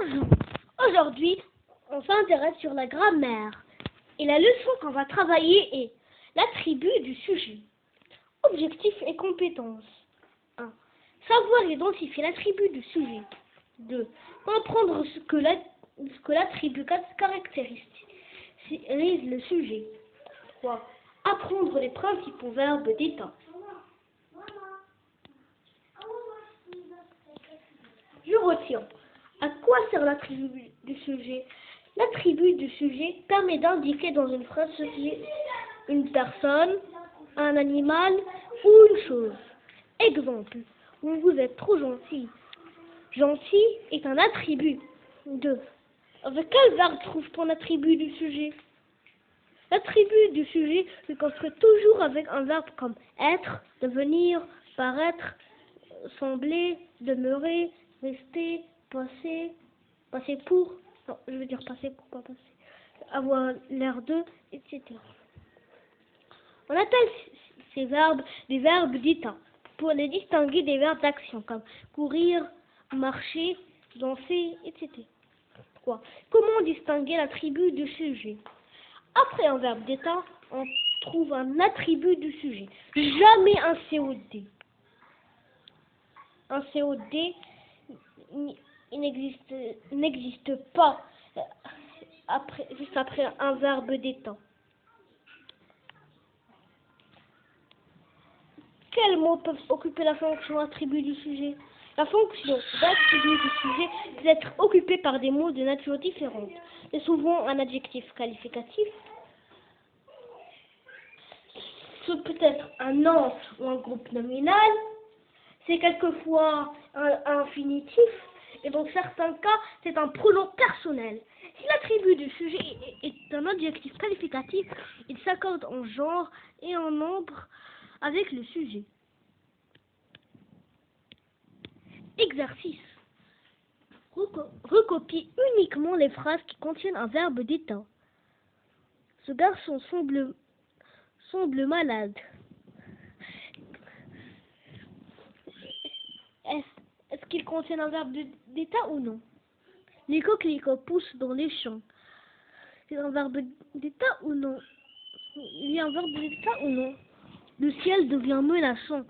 Bonjour, aujourd'hui on s'intéresse sur la grammaire et la leçon qu'on va travailler est l'attribut du sujet. Objectif et compétences. 1. Savoir identifier l'attribut du sujet. 2. Comprendre ce que l'attribut caractérise le sujet. 3. Apprendre les principaux verbes d'état. Je retiens. À quoi sert l'attribut du sujet? L'attribut du sujet permet d'indiquer dans une phrase ce qui est une personne, un animal ou une chose. Exemple, vous êtes trop gentil. Gentil est un attribut. 2. Avec quel verbe trouve-t-on l'attribut du sujet? L'attribut du sujet se construit toujours avec un verbe comme être, devenir, paraître, sembler, demeurer, rester, passer pour, non, je veux dire passer pour, pas passer, avoir l'air de, etc. On appelle ces verbes des verbes d'état pour les distinguer des verbes d'action comme courir, marcher, danser, etc. Comment distinguer l'attribut du sujet? Après un verbe d'état, on trouve un attribut du sujet. Jamais un COD. Un COD n'existe pas juste après un verbe d'état. Quels mots peuvent occuper la fonction attribut du sujet? La fonction d'attribut du sujet peut être occupée par des mots de nature différente. C'est souvent un adjectif qualificatif. Ce peut être un nom ou un groupe nominal. C'est quelquefois un infinitif. Et dans certains cas, c'est un pronom personnel. Si l'attribut du sujet est un adjectif qualificatif, il s'accorde en genre et en nombre avec le sujet. Exercice. Recopie uniquement les phrases qui contiennent un verbe d'état. Ce garçon semble malade. Est-ce qu'il contient un verbe d'état ou non? Les coquelicots poussent dans les champs. C'est un verbe d'état ou non? Il y a un verbe d'état ou non? Le ciel devient menaçant.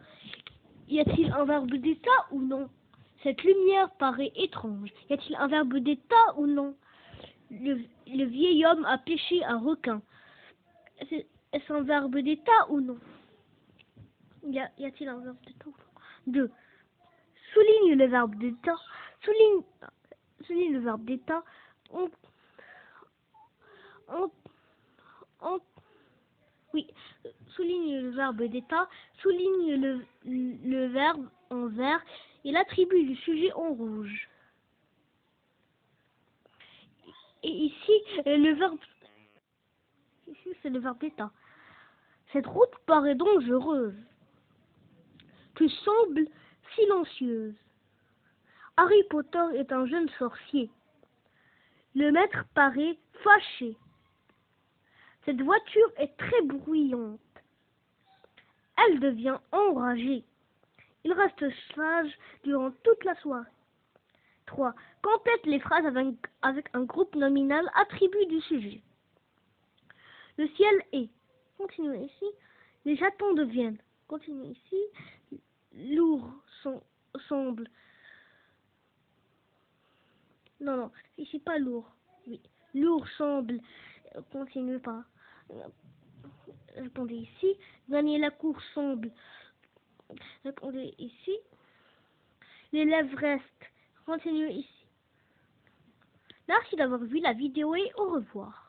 Y a-t-il un verbe d'état ou non? Cette lumière paraît étrange. Y a-t-il un verbe d'état ou non? Le vieil homme a pêché un requin. Est-ce un verbe d'état ou non? Y a-t-il un verbe d'état ou non? 2. Souligne le verbe d'état. Souligne le verbe d'état. Oui, souligne le verbe d'état, souligne le verbe en vert et l'attribut du sujet en rouge. Et ici, c'est le verbe d'état. Cette route paraît dangereuse. Tu sembles silencieuse. Harry Potter est un jeune sorcier. Le maître paraît fâché. Cette voiture est très bruyante. Elle devient enragée. Il reste sage durant toute la soirée. 3. Complète les phrases avec un groupe nominal attribut du sujet. Le ciel est. Continue ici. Les chatons deviennent. Continue ici. Lourd semble. Non, ici pas lourd. Oui. Lourd semble. Continue pas. Répondez ici. Gagner la course semble. Répondez ici. L'élève reste. Continuez ici. Merci d'avoir vu la vidéo et au revoir.